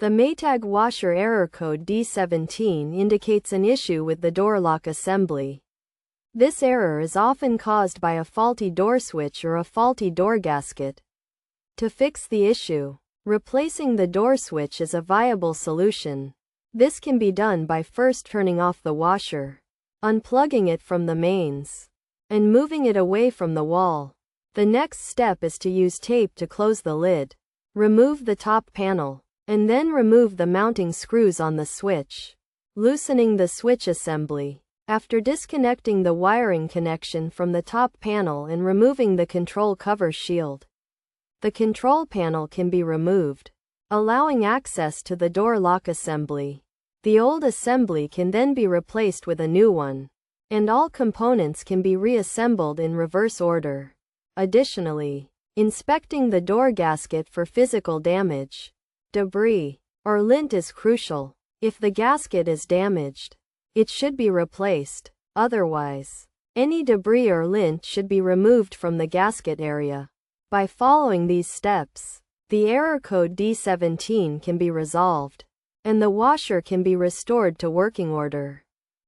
The Maytag washer error code D17 indicates an issue with the door lock assembly. This error is often caused by a faulty door switch or a faulty door gasket. To fix the issue, replacing the door switch is a viable solution. This can be done by first turning off the washer, unplugging it from the mains, and moving it away from the wall. The next step is to use tape to close the lid. Remove the top panel, and then remove the mounting screws on the switch, loosening the switch assembly. After disconnecting the wiring connection from the top panel and removing the control cover shield, the control panel can be removed, allowing access to the door lock assembly. The old assembly can then be replaced with a new one, and all components can be reassembled in reverse order. Additionally, inspecting the door gasket for physical damage, debris, or lint is crucial. If the gasket is damaged, it should be replaced. Otherwise, any debris or lint should be removed from the gasket area. By following these steps, the error code D17 can be resolved, and the washer can be restored to working order.